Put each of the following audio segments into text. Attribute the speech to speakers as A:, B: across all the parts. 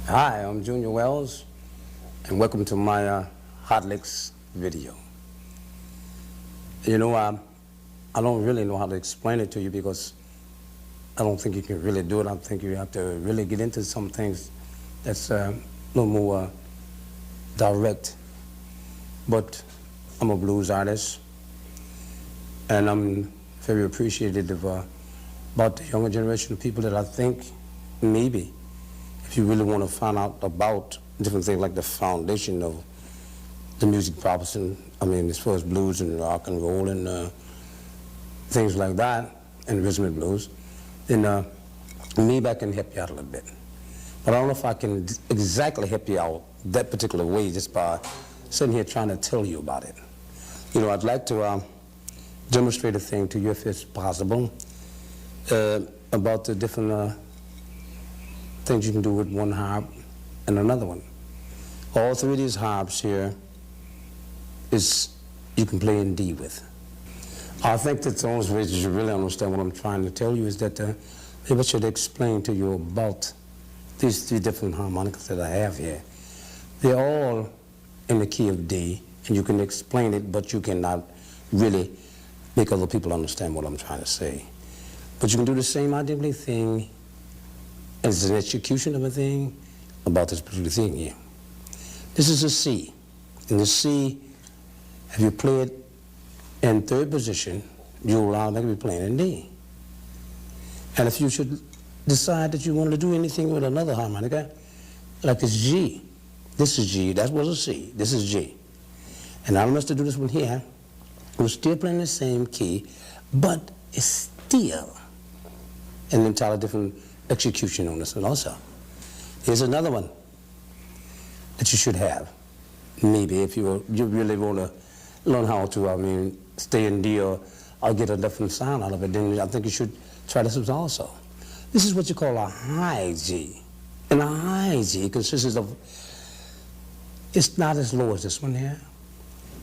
A: Hi, I'm Junior Wells, and welcome to my Hot Licks video. You know, I don't really know how to explain it to you because I don't think you can really do it. I think you have to really get into some things that's a little more direct. But I'm a blues artist, and I'm very appreciative about the younger generation of people that I think maybe if you really want to find out about different things like the foundation of the music proposition, I mean, as far as blues and rock and roll and things like that, and rhythm and blues, then maybe I can help you out a little bit. But I don't know if I can exactly help you out that particular way just by sitting here trying to tell you about it. You know, I'd like to demonstrate a thing to you, if it's possible, about the different things you can do with one harp and another one. All three of these harps here is you can play in D with. I think that the only way that you really understand what I'm trying to tell you is that maybe I should explain to you about these three different harmonicas that I have here. They're all in the key of D, and you can explain it, but you cannot really make other people understand what I'm trying to say. But you can do the same identical thing as an execution of a thing about this particular thing here. This is a C. In the C, if you play it in third position, you'll automatically be playing in D. And if you should decide that you want to do anything with another harmonica, like this G, this is G, that was a C, this is G. And I must do this one here, we're still playing the same key, but it's still an entirely different execution on this one also. Here's another one that you should have. Maybe if you really want to learn how to, stay in D or get a different sound out of it, then I think you should try this one also. This is what you call a high G. And a high G consists of, it's not as low as this one here.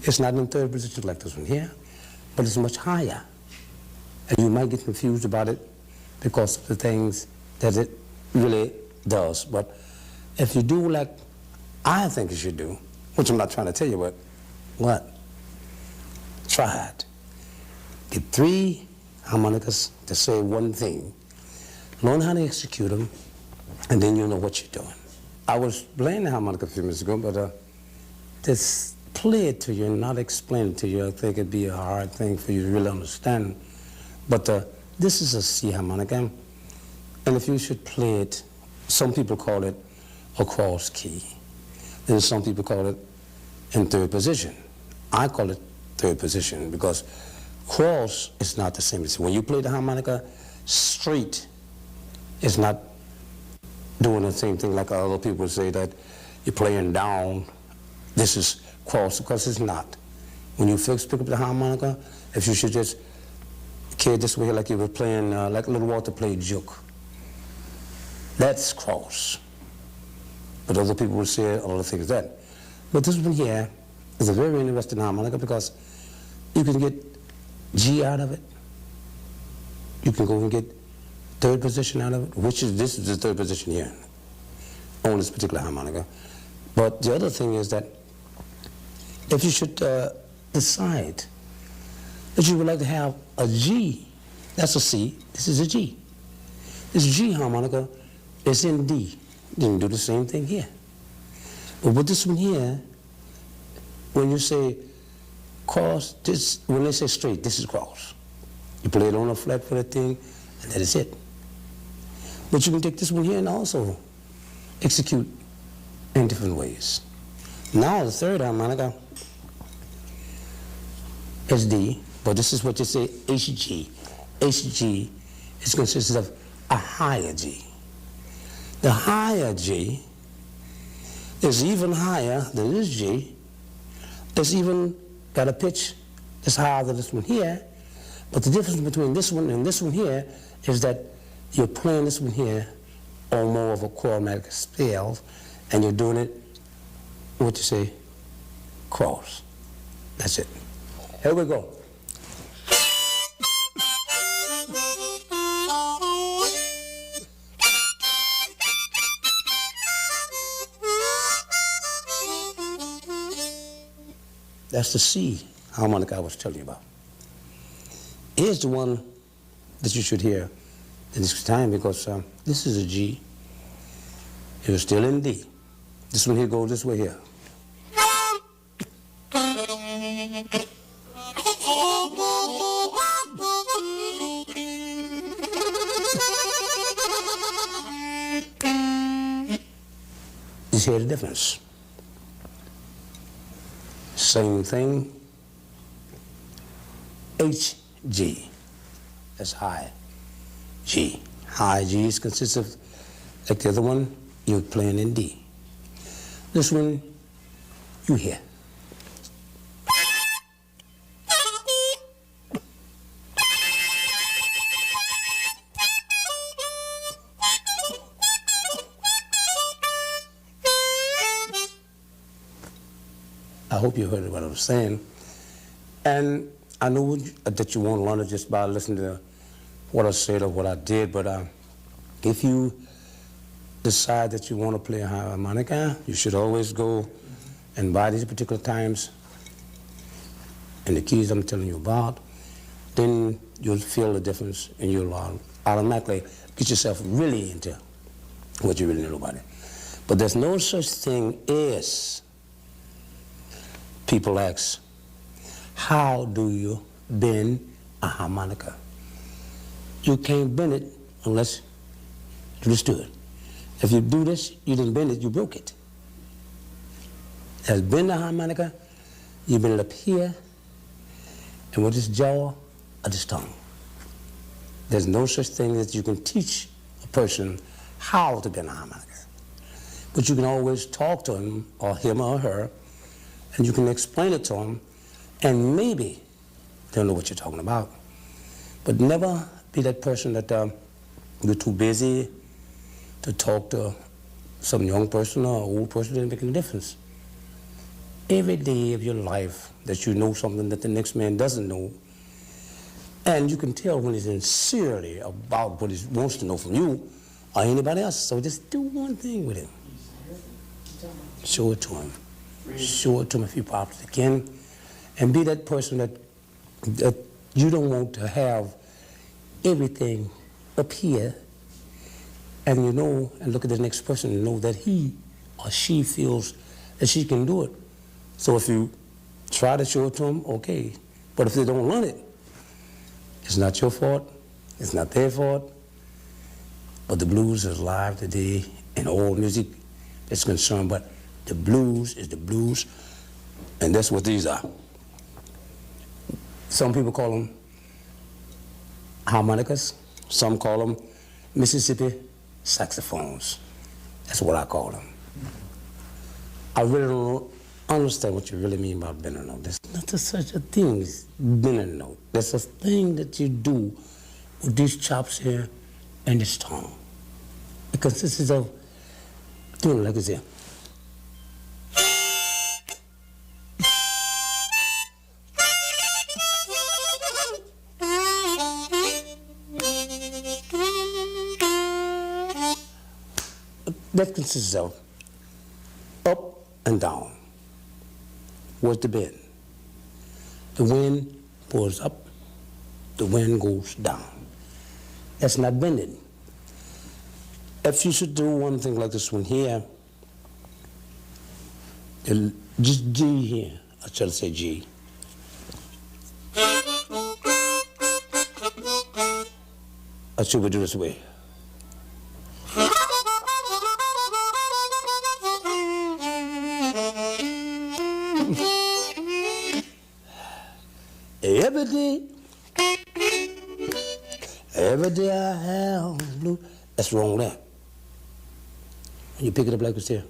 A: It's not in third position like this one here, but it's much higher. And you might get confused about it because of the things that it really does. But if you do like I think you should do, which I'm not trying to tell you what? Try it. Get three harmonicas to say one thing. Learn how to execute them, and then you'll know what you're doing. I was playing the harmonica a few minutes ago, but to play it to you and not explain it to you, I think it'd be a hard thing for you to really understand. But this is a C harmonica. And if you should play it, some people call it a cross key. Then some people call it in third position. I call it third position because cross is not the same. When you play the harmonica straight, it's not doing the same thing like other people say that you're playing down. This is cross, because it's not. When you pick up the harmonica, if you should just carry it this way like you were playing, like Little Walter played Juke. That's cross. But other people will say other things that. But this one here is a very interesting harmonica because you can get G out of it. You can go and get third position out of it, this is the third position here on this particular harmonica. But the other thing is that if you should decide that you would like to have a G, that's a C, this is a G. This G harmonica is in D. You can do the same thing here. But with this one here, when you say cross, when they say straight, this is cross. You play it on a flat for the thing, and that is it. But you can take this one here and also execute in different ways. Now the third harmonica is D, but this is what you say HG. HG is consisted of a higher G. The higher G is even higher than this G. It's even got a pitch that's higher than this one here. But the difference between this one and this one here is that you're playing this one here on more of a chromatic scale, and you're doing it, what you say, cross. That's it. Here we go. That's the C harmonica I was telling you about. Here's the one that you should hear the next time, because this is a G. It was still in D. This one here goes this way here. You hear the difference? Same thing. H, G. That's high G. High G consists of, like the other one, you're playing in D. This one, you hear. I hope you heard what I was saying. And I know that you won't learn it just by listening to what I said or what I did, but if you decide that you want to play a harmonica, you should always go and buy these particular times and the keys I'm telling you about. Then you'll feel the difference and you'll automatically get yourself really into what you really know about it. But there's no such thing as, people ask, how do you bend a harmonica? You can't bend it unless you just do it. If you do this, you didn't bend it, you broke it. As bend the harmonica, you bend it up here, and with this jaw or this tongue. There's no such thing that you can teach a person how to bend a harmonica. But you can always talk to him or her, and you can explain it to them, and maybe they'll know what you're talking about. But never be that person that you're too busy to talk to some young person or old person. Doesn't make any difference. Every day of your life that you know something that the next man doesn't know, and you can tell when he's sincerely about what he wants to know from you or anybody else. So just do one thing with him. Show it to him. Show it to him if you possibly can. And be that person that you don't want to have everything up here, and you know, and look at the next person and know that he or she feels that she can do it. So if you try to show it to them, okay. But if they don't learn it, it's not your fault. It's not their fault. But the blues is alive today in all music that's concerned. But the blues is the blues, and that's what these are. Some people call them harmonicas. Some call them Mississippi saxophones. That's what I call them. I really don't understand what you really mean by bending a note. There's not such a thing as bending a note. There's a thing that you do with these chops here and this tongue. It consists of doing it like this here. That consists of up and down. What's the bend? The wind pulls up, the wind goes down. That's not bending. If you should do one thing like this one here, just G here, I try to say G. I should we do this way. Every day I have blue. That's wrong there. You pick it up like this here.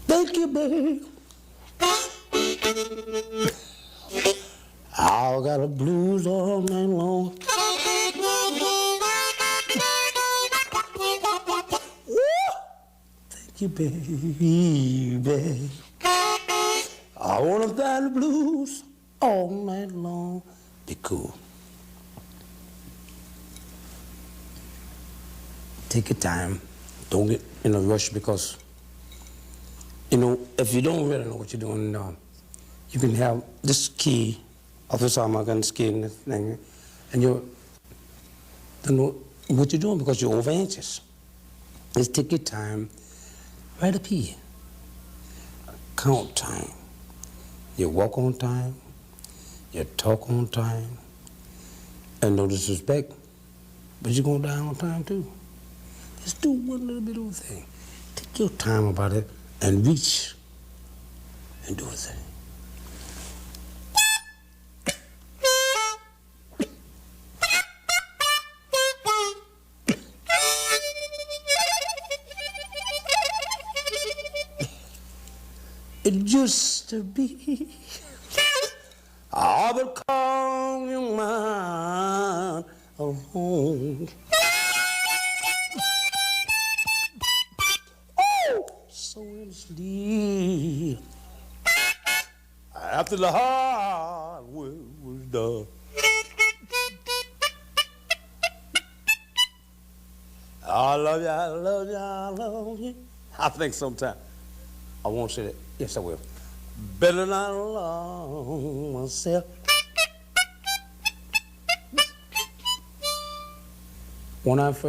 A: Thank you, baby. I got a blues all night long. Thank you, baby. I wanna find the blues all night long. Be cool. Take your time. Don't get in a rush because, if you don't really know what you're doing, you can have this key of this harmonica and key and this thing, and you don't know what you're doing because you're over anxious. Just take your time, write a P, count time. You walk on time, you talk on time, and no disrespect, but you're gonna die on time too. Just do one little bit of a thing. Take your time about it and reach and do a thing. It used to be I would call you mine alone. Oh, so in sleep after the hard work was done. I love you, I love you, I love you. I think sometime I won't say that. Yes, I will. Better not alone myself. When I first